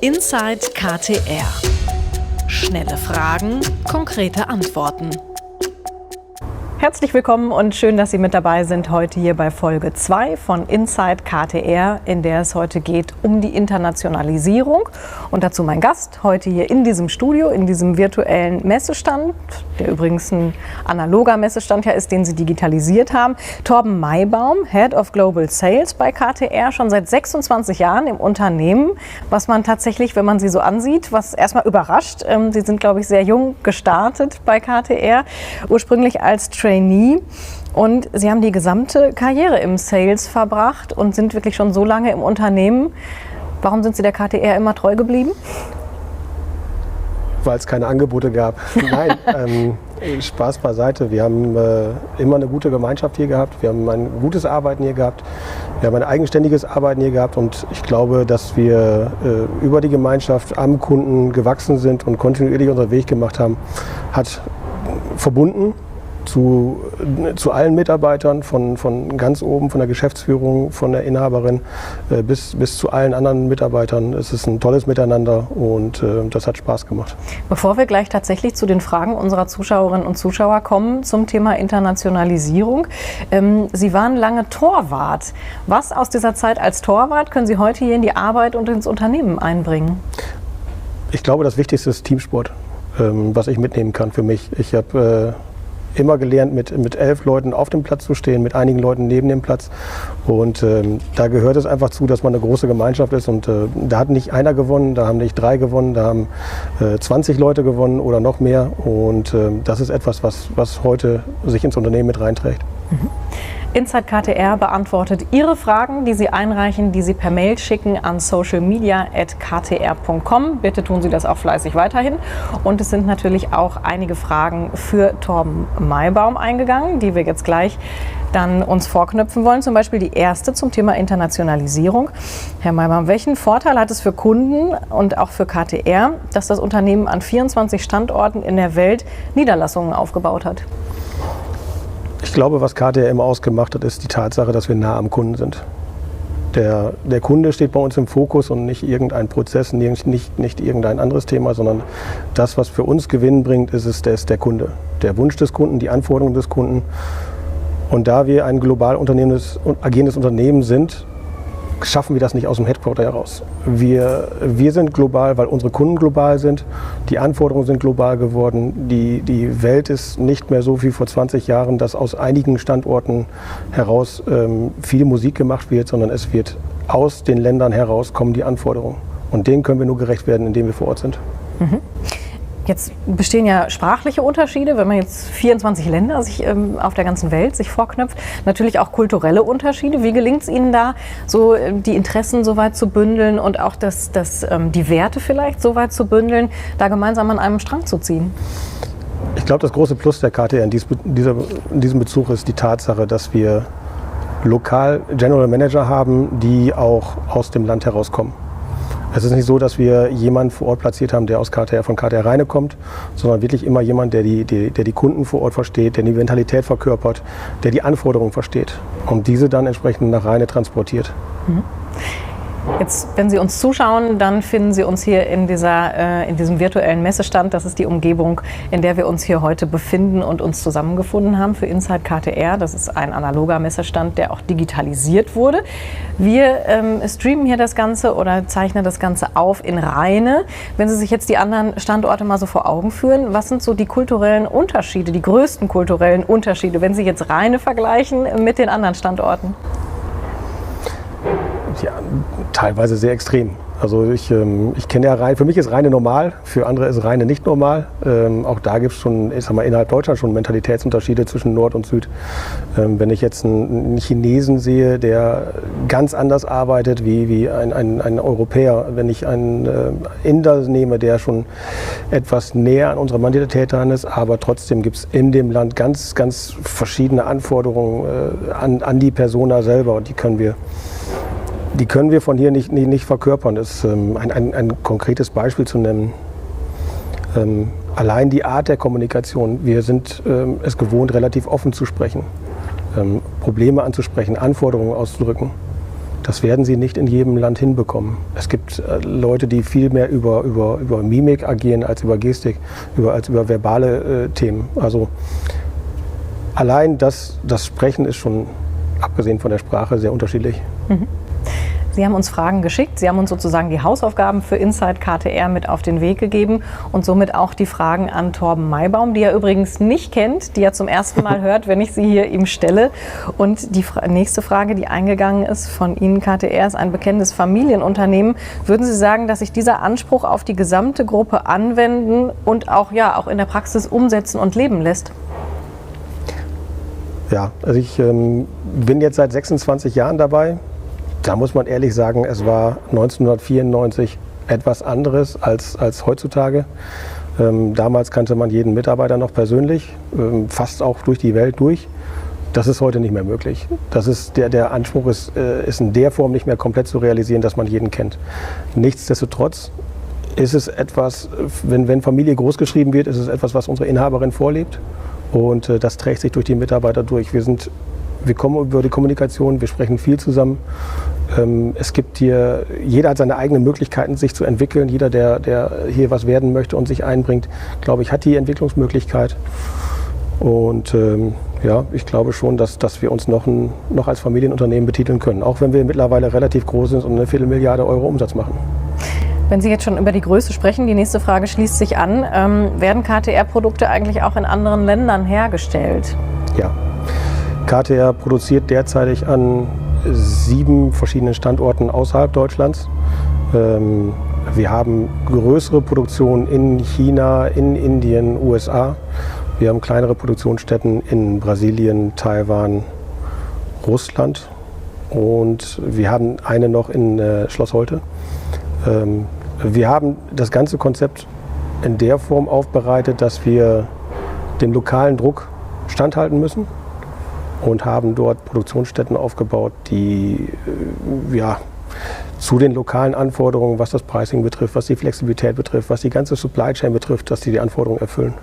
Inside KTR. Schnelle Fragen, konkrete Antworten. Herzlich willkommen und schön, dass Sie mit dabei sind heute hier bei Folge 2 von Inside KTR, in der es heute geht um die Internationalisierung. Und dazu mein Gast heute hier in diesem Studio, in diesem virtuellen Messestand, der übrigens ein analoger Messestand ja ist, den Sie digitalisiert haben. Torben Maibaum, Head of Global Sales bei KTR, schon seit 26 Jahren im Unternehmen, was man tatsächlich, wenn man Sie so ansieht, was erstmal überrascht. Sie sind, glaube ich, sehr jung gestartet bei KTR, ursprünglich als Trainee. Und Sie haben die gesamte Karriere im Sales verbracht und sind wirklich schon so lange im Unternehmen. Warum sind Sie der KTR immer treu geblieben? Weil es keine Angebote gab. Nein, Spaß beiseite. Wir haben immer eine gute Gemeinschaft hier gehabt. Wir haben ein gutes Arbeiten hier gehabt. Wir haben ein eigenständiges Arbeiten hier gehabt. Und ich glaube, dass wir über die Gemeinschaft am Kunden gewachsen sind und kontinuierlich unseren Weg gemacht haben, hat verbunden zu allen Mitarbeitern, von ganz oben, von der Geschäftsführung, von der Inhaberin bis zu allen anderen Mitarbeitern. Es ist ein tolles Miteinander und das hat Spaß gemacht. Bevor wir gleich tatsächlich zu den Fragen unserer Zuschauerinnen und Zuschauer kommen zum Thema Internationalisierung. Sie waren lange Torwart. Was aus dieser Zeit als Torwart können Sie heute hier in die Arbeit und ins Unternehmen einbringen? Ich glaube, das Wichtigste ist Teamsport, was ich mitnehmen kann für mich. Ich habe immer gelernt, mit 11 Leuten auf dem Platz zu stehen, mit einigen Leuten neben dem Platz. Und da gehört es einfach zu, dass man eine große Gemeinschaft ist. Und da hat nicht einer gewonnen, da haben nicht 3 gewonnen, da haben 20 Leute gewonnen oder noch mehr. Und das ist etwas, was heute sich ins Unternehmen mit reinträgt. Mhm. Inside KTR beantwortet Ihre Fragen, die Sie einreichen, die Sie per Mail schicken an socialmedia@ktr.com. Bitte tun Sie das auch fleißig weiterhin. Und es sind natürlich auch einige Fragen für Torben Maibaum eingegangen, die wir jetzt gleich dann uns vorknöpfen wollen. Zum Beispiel die erste zum Thema Internationalisierung. Herr Maibaum, welchen Vorteil hat es für Kunden und auch für KTR, dass das Unternehmen an 24 Standorten in der Welt Niederlassungen aufgebaut hat? Ich glaube, was KTR immer ausgemacht hat, ist die Tatsache, dass wir nah am Kunden sind. Der Kunde steht bei uns im Fokus und nicht irgendein Prozess, nicht irgendein anderes Thema, sondern das, was für uns Gewinn bringt, ist der Kunde. Der Wunsch des Kunden, die Anforderungen des Kunden. Und da wir ein global agierendes Unternehmen sind, schaffen wir das nicht aus dem Headquarter heraus. Wir sind global, weil unsere Kunden global sind. Die Anforderungen sind global geworden. Die Welt ist nicht mehr so wie vor 20 Jahren, dass aus einigen Standorten heraus viel Musik gemacht wird, sondern es wird aus den Ländern heraus kommen die Anforderungen. Und denen können wir nur gerecht werden, indem wir vor Ort sind. Mhm. Jetzt bestehen ja sprachliche Unterschiede, wenn man jetzt 24 Länder sich auf der ganzen Welt sich vorknöpft. Natürlich auch kulturelle Unterschiede. Wie gelingt es Ihnen da, so die Interessen so weit zu bündeln und auch die Werte vielleicht so weit zu bündeln, da gemeinsam an einem Strang zu ziehen? Ich glaube, das große Plus der KTR in diesem Bezug ist die Tatsache, dass wir lokal General Manager haben, die auch aus dem Land herauskommen. Es ist nicht so, dass wir jemanden vor Ort platziert haben, der von KTR Rheine kommt, sondern wirklich immer jemand, der die Kunden vor Ort versteht, der die Mentalität verkörpert, der die Anforderungen versteht und diese dann entsprechend nach Rheine transportiert. Mhm. Jetzt, wenn Sie uns zuschauen, dann finden Sie uns hier in diesem virtuellen Messestand. Das ist die Umgebung, in der wir uns hier heute befinden und uns zusammengefunden haben für Inside KTR. Das ist ein analoger Messestand, der auch digitalisiert wurde. Wir streamen hier das Ganze oder zeichnen das Ganze auf in Rheine. Wenn Sie sich jetzt die anderen Standorte mal so vor Augen führen, was sind so die kulturellen Unterschiede, die größten kulturellen Unterschiede, wenn Sie jetzt Rheine vergleichen mit den anderen Standorten? Ja, teilweise sehr extrem. Also ich kenne ja Rheine, für mich ist Rheine normal, für andere ist Rheine nicht normal. Auch da gibt es schon, innerhalb Deutschlands schon Mentalitätsunterschiede zwischen Nord und Süd. Wenn ich jetzt einen Chinesen sehe, der ganz anders arbeitet wie ein Europäer, wenn ich einen Inder nehme, der schon etwas näher an unserer Mentalität dran ist, aber trotzdem gibt es in dem Land ganz, ganz verschiedene Anforderungen an die Persona selber und die können wir von hier nicht verkörpern. Das ist ein konkretes Beispiel zu nennen. Allein die Art der Kommunikation. Wir sind es gewohnt, relativ offen zu sprechen, Probleme anzusprechen, Anforderungen auszudrücken. Das werden sie nicht in jedem Land hinbekommen. Es gibt Leute, die viel mehr über Mimik agieren als über Gestik, als über verbale Themen. Also allein das Sprechen ist schon, abgesehen von der Sprache, sehr unterschiedlich. Mhm. Sie haben uns Fragen geschickt. Sie haben uns sozusagen die Hausaufgaben für Inside KTR mit auf den Weg gegeben und somit auch die Fragen an Torben Maibaum, die er übrigens nicht kennt, die er zum ersten Mal hört, wenn ich sie hier ihm stelle. Und die nächste Frage, die eingegangen ist von Ihnen, KTR ist ein bekanntes Familienunternehmen. Würden Sie sagen, dass sich dieser Anspruch auf die gesamte Gruppe anwenden und auch in der Praxis umsetzen und leben lässt? Ja, also ich bin jetzt seit 26 Jahren dabei. Da muss man ehrlich sagen, es war 1994 etwas anderes als heutzutage. Damals kannte man jeden Mitarbeiter noch persönlich, fast auch durch die Welt durch. Das ist heute nicht mehr möglich. Das ist der Anspruch ist in der Form nicht mehr komplett zu realisieren, dass man jeden kennt. Nichtsdestotrotz ist es etwas, wenn Familie großgeschrieben wird, ist es etwas, was unsere Inhaberin vorlebt. Und das trägt sich durch die Mitarbeiter durch. Wir kommen über die Kommunikation, wir sprechen viel zusammen. Es gibt hier, jeder hat seine eigenen Möglichkeiten, sich zu entwickeln. Jeder, der hier was werden möchte und sich einbringt, glaube ich, hat die Entwicklungsmöglichkeit. Und ich glaube schon, dass wir uns noch als Familienunternehmen betiteln können. Auch wenn wir mittlerweile relativ groß sind und 250 Millionen Euro Umsatz machen. Wenn Sie jetzt schon über die Größe sprechen, die nächste Frage schließt sich an. Werden KTR-Produkte eigentlich auch in anderen Ländern hergestellt? Ja. KTR produziert derzeitig an 7 verschiedenen Standorten außerhalb Deutschlands. Wir haben größere Produktionen in China, in Indien, USA. Wir haben kleinere Produktionsstätten in Brasilien, Taiwan, Russland und wir haben eine noch in Schloss Holte. Wir haben das ganze Konzept in der Form aufbereitet, dass wir dem lokalen Druck standhalten müssen. Und haben dort Produktionsstätten aufgebaut, die zu den lokalen Anforderungen, was das Pricing betrifft, was die Flexibilität betrifft, was die ganze Supply Chain betrifft, dass die Anforderungen erfüllen.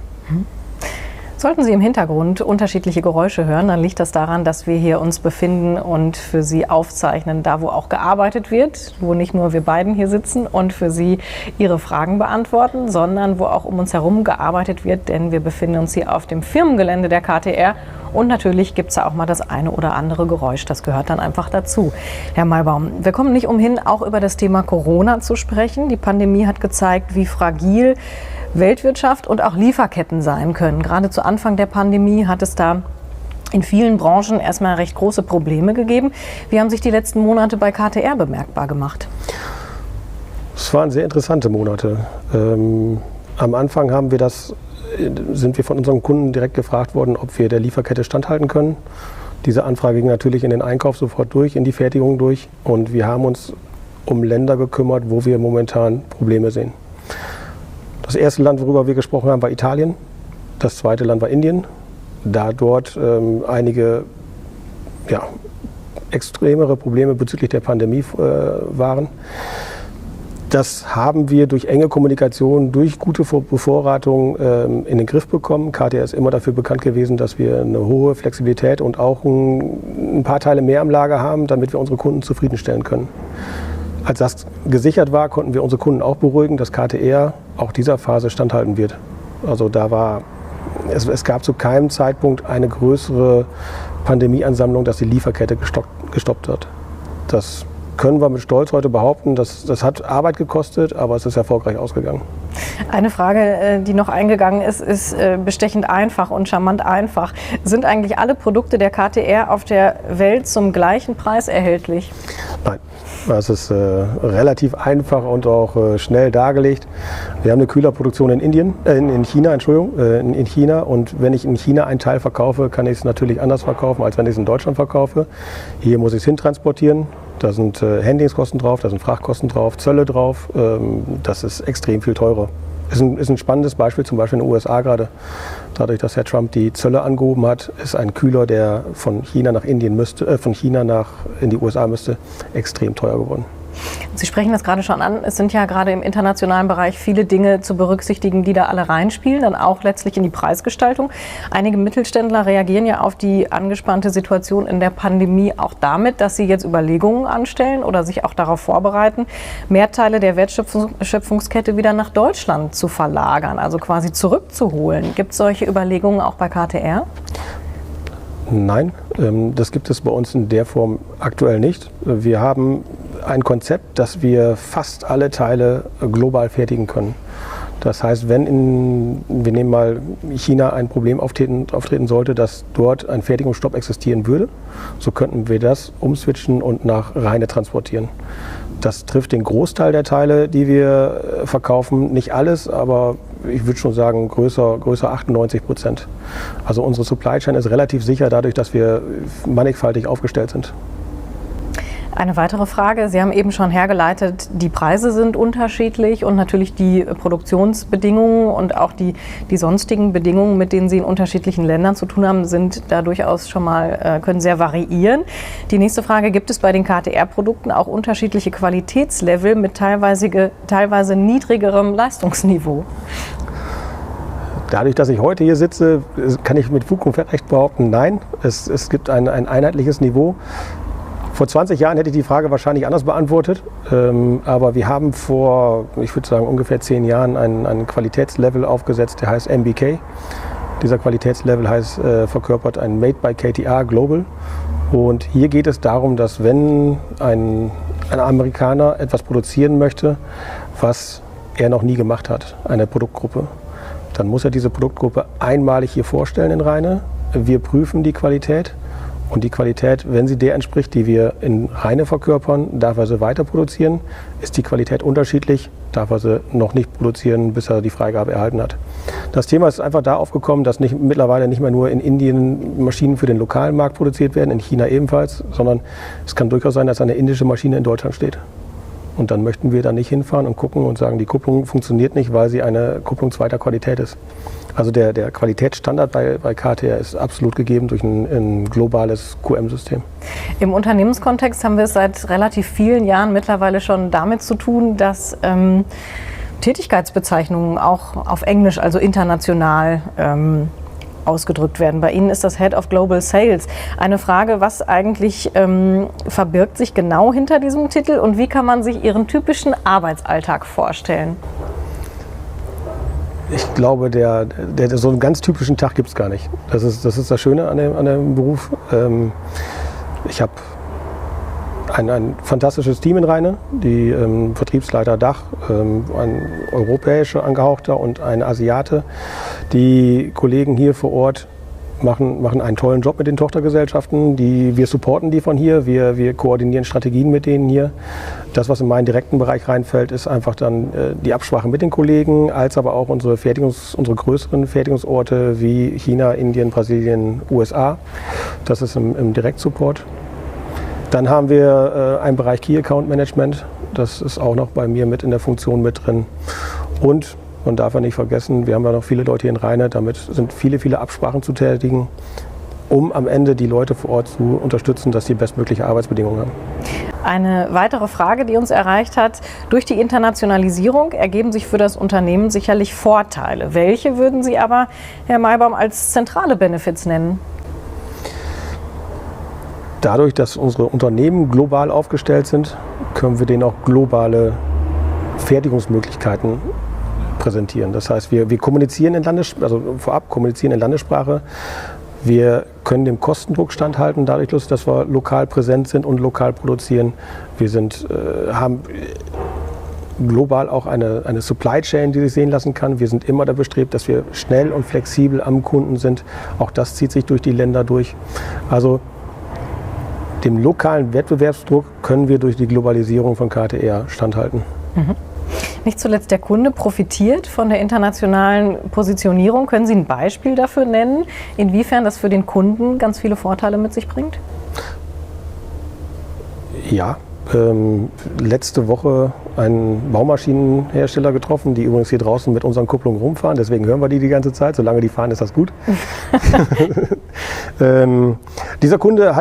Sollten Sie im Hintergrund unterschiedliche Geräusche hören, dann liegt das daran, dass wir hier uns befinden und für Sie aufzeichnen, da wo auch gearbeitet wird, wo nicht nur wir beiden hier sitzen und für Sie Ihre Fragen beantworten, sondern wo auch um uns herum gearbeitet wird, denn wir befinden uns hier auf dem Firmengelände der KTR. Und natürlich gibt es da auch mal das eine oder andere Geräusch, das gehört dann einfach dazu. Herr Maibaum, wir kommen nicht umhin, auch über das Thema Corona zu sprechen. Die Pandemie hat gezeigt, wie fragil Weltwirtschaft und auch Lieferketten sein können. Gerade zu Anfang der Pandemie hat es da in vielen Branchen erstmal recht große Probleme gegeben. Wie haben sich die letzten Monate bei KTR bemerkbar gemacht? Es waren sehr interessante Monate. Am Anfang sind wir von unseren Kunden direkt gefragt worden, ob wir der Lieferkette standhalten können. Diese Anfrage ging natürlich in den Einkauf sofort durch, in die Fertigung durch. Und wir haben uns um Länder gekümmert, wo wir momentan Probleme sehen. Das erste Land, worüber wir gesprochen haben, war Italien. Das zweite Land war Indien. Da dort einige extremere Probleme bezüglich der Pandemie waren. Das haben wir durch enge Kommunikation, durch gute Bevorratung in den Griff bekommen. KTR ist immer dafür bekannt gewesen, dass wir eine hohe Flexibilität und auch ein paar Teile mehr am Lager haben, damit wir unsere Kunden zufriedenstellen können. Als das gesichert war, konnten wir unsere Kunden auch beruhigen, dass KTR auch dieser Phase standhalten wird. Also es gab zu keinem Zeitpunkt eine größere Pandemieansammlung, dass die Lieferkette gestoppt hat. Das können wir mit Stolz heute behaupten. Das hat Arbeit gekostet, aber es ist erfolgreich ausgegangen. Eine Frage, die noch eingegangen ist, ist bestechend einfach und charmant einfach. Sind eigentlich alle Produkte der KTR auf der Welt zum gleichen Preis erhältlich? Nein, das ist relativ einfach und auch schnell dargelegt. Wir haben eine Kühlerproduktion in China, und wenn ich in China einen Teil verkaufe, kann ich es natürlich anders verkaufen, als wenn ich es in Deutschland verkaufe. Hier muss ich es hintransportieren. Da sind Handlingskosten drauf, da sind Frachtkosten drauf, Zölle drauf. Das ist extrem viel teurer. Ist ein spannendes Beispiel, zum Beispiel in den USA gerade. Dadurch, dass Herr Trump die Zölle angehoben hat, ist ein Kühler, der von China nach Indien in die USA müsste, extrem teuer geworden. Sie sprechen das gerade schon an. Es sind ja gerade im internationalen Bereich viele Dinge zu berücksichtigen, die da alle reinspielen, dann auch letztlich in die Preisgestaltung. Einige Mittelständler reagieren ja auf die angespannte Situation in der Pandemie auch damit, dass sie jetzt Überlegungen anstellen oder sich auch darauf vorbereiten, mehr Teile der Wertschöpfungskette wieder nach Deutschland zu verlagern, also quasi zurückzuholen. Gibt es solche Überlegungen auch bei KTR? Nein, das gibt es bei uns in der Form aktuell nicht. Wir haben ein Konzept, dass wir fast alle Teile global fertigen können. Das heißt, wenn wir nehmen mal China ein Problem auftreten sollte, dass dort ein Fertigungsstopp existieren würde, so könnten wir das umswitchen und nach Rheine transportieren. Das trifft den Großteil der Teile, die wir verkaufen. Nicht alles, aber ich würde schon sagen, größer 98%. Also unsere Supply Chain ist relativ sicher dadurch, dass wir mannigfaltig aufgestellt sind. Eine weitere Frage. Sie haben eben schon hergeleitet, die Preise sind unterschiedlich und natürlich die Produktionsbedingungen und auch die sonstigen Bedingungen, mit denen Sie in unterschiedlichen Ländern zu tun haben, sind da durchaus schon mal, können sehr variieren. Die nächste Frage, gibt es bei den KTR-Produkten auch unterschiedliche Qualitätslevel mit teilweise niedrigerem Leistungsniveau? Dadurch, dass ich heute hier sitze, kann ich mit Fug und Recht behaupten, nein, es gibt ein einheitliches Niveau. Vor 20 Jahren hätte ich die Frage wahrscheinlich anders beantwortet, aber wir haben vor, ich würde sagen, ungefähr 10 Jahren einen Qualitätslevel aufgesetzt, der heißt MBK. Dieser Qualitätslevel verkörpert ein Made by KTR Global. Und hier geht es darum, dass wenn ein Amerikaner etwas produzieren möchte, was er noch nie gemacht hat, eine Produktgruppe, dann muss er diese Produktgruppe einmalig hier vorstellen in Rheine. Wir prüfen die Qualität. Und die Qualität, wenn sie der entspricht, die wir in Rheine verkörpern, darf er sie weiter produzieren. Ist die Qualität unterschiedlich, darf er sie noch nicht produzieren, bis er die Freigabe erhalten hat. Das Thema ist einfach da aufgekommen, dass mittlerweile nicht mehr nur in Indien Maschinen für den lokalen Markt produziert werden, in China ebenfalls, sondern es kann durchaus sein, dass eine indische Maschine in Deutschland steht. Und dann möchten wir da nicht hinfahren und gucken und sagen, die Kupplung funktioniert nicht, weil sie eine Kupplung zweiter Qualität ist. Also der Qualitätsstandard bei KTR ist absolut gegeben durch ein globales QM-System. Im Unternehmenskontext haben wir es seit relativ vielen Jahren mittlerweile schon damit zu tun, dass Tätigkeitsbezeichnungen auch auf Englisch, also international, ausgedrückt werden. Bei Ihnen ist das Head of Global Sales. Eine Frage, was eigentlich verbirgt sich genau hinter diesem Titel und wie kann man sich Ihren typischen Arbeitsalltag vorstellen? Ich glaube, so einen ganz typischen Tag gibt es gar nicht. Das ist das Schöne an dem Beruf. Ich habe ein fantastisches Team in Rheine, die Vertriebsleiter Dach, ein europäischer Angehauchter und ein Asiate. Die Kollegen hier vor Ort machen einen tollen Job mit den Tochtergesellschaften. Wir supporten die von hier, wir koordinieren Strategien mit denen hier. Das, was in meinen direkten Bereich reinfällt, ist einfach dann die Absprache mit den Kollegen, als aber auch unsere größeren Fertigungsorte wie China, Indien, Brasilien, USA. Das ist im Direktsupport. Dann haben wir einen Bereich Key Account Management. Das ist auch noch bei mir mit in der Funktion mit drin. Und man darf ja nicht vergessen, wir haben ja noch viele Leute hier in Rheine, damit sind viele Absprachen zu tätigen, um am Ende die Leute vor Ort zu unterstützen, dass sie bestmögliche Arbeitsbedingungen haben. Eine weitere Frage, die uns erreicht hat: Durch die Internationalisierung ergeben sich für das Unternehmen sicherlich Vorteile. Welche würden Sie aber, Herr Maibaum, als zentrale Benefits nennen? Dadurch, dass unsere Unternehmen global aufgestellt sind, können wir denen auch globale Fertigungsmöglichkeiten präsentieren. Das heißt, wir kommunizieren kommunizieren in Landessprache. Wir können dem Kostendruck standhalten, dadurch, dass wir lokal präsent sind und lokal produzieren. Wir haben global auch eine Supply Chain, die sich sehen lassen kann. Wir sind immer da bestrebt, dass wir schnell und flexibel am Kunden sind. Auch das zieht sich durch die Länder durch. Also dem lokalen Wettbewerbsdruck können wir durch die Globalisierung von KTR standhalten. Mhm. Nicht zuletzt der Kunde profitiert von der internationalen Positionierung. Können Sie ein Beispiel dafür nennen, inwiefern das für den Kunden ganz viele Vorteile mit sich bringt? Ja, letzte Woche einen Baumaschinenhersteller getroffen, die übrigens hier draußen mit unseren Kupplungen rumfahren. Deswegen hören wir die ganze Zeit. Solange die fahren, ist das gut. Dieser Kunde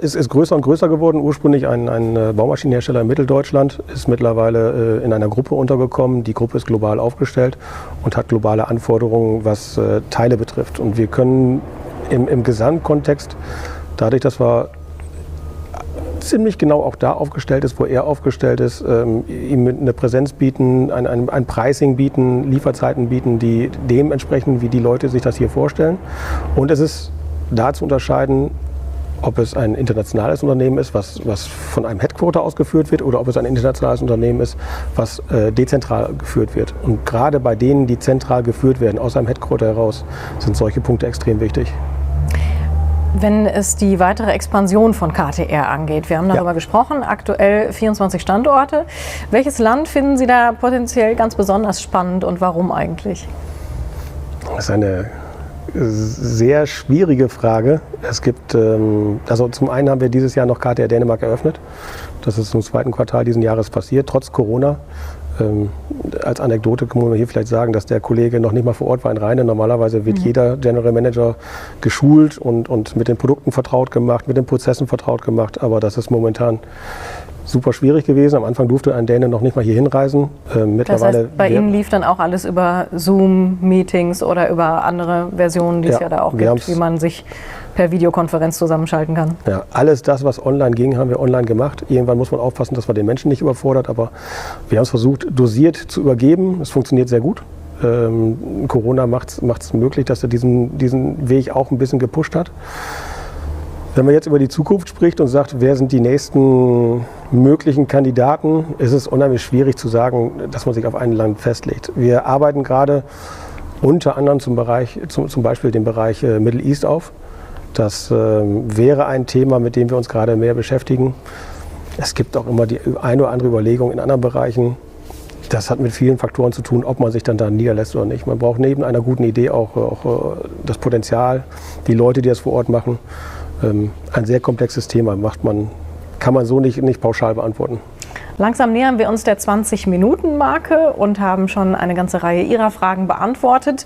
ist größer und größer geworden. Ursprünglich ein Baumaschinenhersteller in Mitteldeutschland, ist mittlerweile in einer Gruppe untergekommen. Die Gruppe ist global aufgestellt und hat globale Anforderungen, was Teile betrifft. Und wir können im Gesamtkontext, dadurch, dass wir ziemlich genau auch da aufgestellt ist, wo er aufgestellt ist, ihm eine Präsenz bieten, ein Pricing bieten, Lieferzeiten bieten, die dementsprechend, wie die Leute sich das hier vorstellen. Und es ist da zu unterscheiden, ob es ein internationales Unternehmen ist, was von einem Headquarter ausgeführt wird, oder ob es ein internationales Unternehmen ist, was dezentral geführt wird. Und gerade bei denen, die zentral geführt werden, aus einem Headquarter heraus, sind solche Punkte extrem wichtig. Wenn es die weitere Expansion von KTR angeht, wir haben darüber gesprochen, aktuell 24 Standorte. Welches Land finden Sie da potenziell ganz besonders spannend und warum eigentlich? Das ist eine sehr schwierige Frage. Es gibt, also zum einen haben wir dieses Jahr noch KTR Dänemark eröffnet. Das ist im zweiten Quartal diesen Jahres passiert, trotz Corona. Als Anekdote kann man hier vielleicht sagen, dass der Kollege noch nicht mal vor Ort war in Rheine. Normalerweise wird jeder General Manager geschult und mit den Produkten vertraut gemacht, mit den Prozessen vertraut gemacht. Aber das ist momentan super schwierig gewesen. Am Anfang durfte ein Däne noch nicht mal hier hinreisen. Das heißt, bei Ihnen lief dann auch alles über Zoom-Meetings oder über andere Versionen, die es ja da auch gibt, wie man sich per Videokonferenz zusammenschalten kann. Ja, alles das, was online ging, haben wir online gemacht. Irgendwann muss man aufpassen, dass man den Menschen nicht überfordert, aber wir haben es versucht, dosiert zu übergeben. Es funktioniert sehr gut. Corona macht es möglich, dass er diesen Weg auch ein bisschen gepusht hat. Wenn man jetzt über die Zukunft spricht und sagt, wer sind die nächsten möglichen Kandidaten, ist es unheimlich schwierig zu sagen, dass man sich auf ein Land festlegt. Wir arbeiten gerade unter anderem zum Beispiel den Bereich Middle East auf. Das wäre ein Thema, mit dem wir uns gerade mehr beschäftigen. Es gibt auch immer die eine oder andere Überlegung in anderen Bereichen. Das hat mit vielen Faktoren zu tun, ob man sich dann da niederlässt oder nicht. Man braucht neben einer guten Idee auch das Potenzial, die Leute, die das vor Ort machen. Ein sehr komplexes Thema kann man so nicht pauschal beantworten. Langsam nähern wir uns der 20-Minuten-Marke und haben schon eine ganze Reihe Ihrer Fragen beantwortet.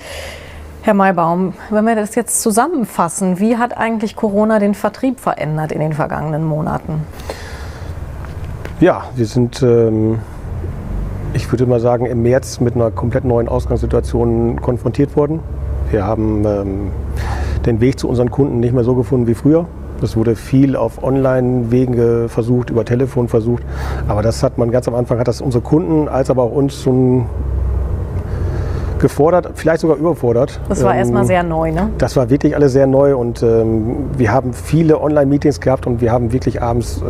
Herr Maibaum, wenn wir das jetzt zusammenfassen, wie hat eigentlich Corona den Vertrieb verändert in den vergangenen Monaten? Ja, wir sind, ich würde mal sagen, im März mit einer komplett neuen Ausgangssituation konfrontiert worden. Wir haben den Weg zu unseren Kunden nicht mehr so gefunden wie früher. Es wurde viel auf Online-Wegen versucht, über Telefon versucht. Aber das hat man ganz am Anfang, hat das unsere Kunden als aber auch uns schon gefordert, vielleicht sogar überfordert. Das war erstmal sehr neu, ne? Das war wirklich alles sehr neu und wir haben viele Online-Meetings gehabt und wir haben wirklich abends,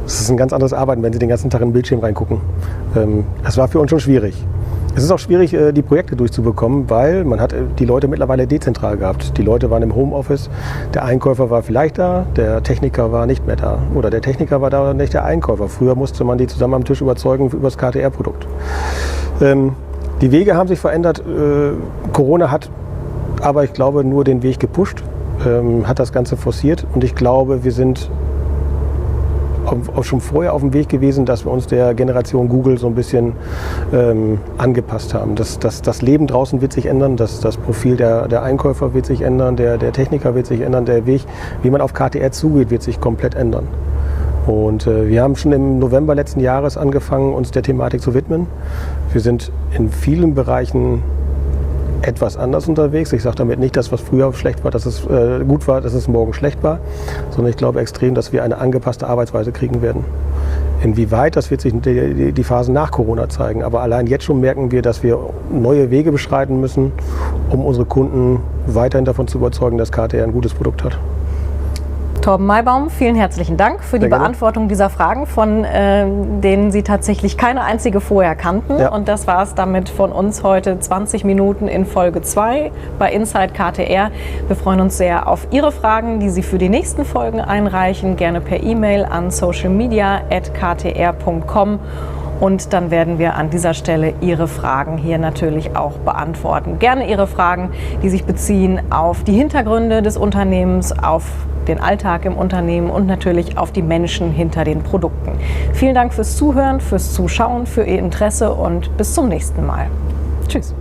das ist ein ganz anderes Arbeiten, wenn Sie den ganzen Tag in den Bildschirm reingucken. Das war für uns schon schwierig. Es ist auch schwierig, die Projekte durchzubekommen, weil man hat die Leute mittlerweile dezentral gehabt. Die Leute waren im Homeoffice, der Einkäufer war vielleicht da, der Techniker war nicht mehr da. Oder der Techniker war da und nicht der Einkäufer. Früher musste man die zusammen am Tisch überzeugen über das KTR-Produkt. Die Wege haben sich verändert. Corona hat aber, ich glaube, nur den Weg gepusht, hat das Ganze forciert. Und ich glaube, wir sind auch schon vorher auf dem Weg gewesen, dass wir uns der Generation Google so ein bisschen angepasst haben. Das Leben draußen wird sich ändern, das Profil der Einkäufer wird sich ändern, der Techniker wird sich ändern, der Weg, wie man auf KTR zugeht, wird sich komplett ändern. Und wir haben schon im November letzten Jahres angefangen, uns der Thematik zu widmen. Wir sind in vielen Bereichen etwas anders unterwegs. Ich sage damit nicht, dass was früher schlecht war, dass es gut war, dass es morgen schlecht war, sondern ich glaube extrem, dass wir eine angepasste Arbeitsweise kriegen werden. Inwieweit, das wird sich die Phasen nach Corona zeigen. Aber allein jetzt schon merken wir, dass wir neue Wege beschreiten müssen, um unsere Kunden weiterhin davon zu überzeugen, dass KTR ein gutes Produkt hat. Torben Maibaum, vielen herzlichen Dank für die Beantwortung dieser Fragen, von denen Sie tatsächlich keine einzige vorher kannten. Ja. Und das war es damit von uns heute, 20 Minuten in Folge 2 bei Inside KTR. Wir freuen uns sehr auf Ihre Fragen, die Sie für die nächsten Folgen einreichen. Gerne per E-Mail an socialmedia@ktr.com. Und dann werden wir an dieser Stelle Ihre Fragen hier natürlich auch beantworten. Gerne Ihre Fragen, die sich beziehen auf die Hintergründe des Unternehmens, auf den Alltag im Unternehmen und natürlich auf die Menschen hinter den Produkten. Vielen Dank fürs Zuhören, fürs Zuschauen, für Ihr Interesse und bis zum nächsten Mal. Tschüss.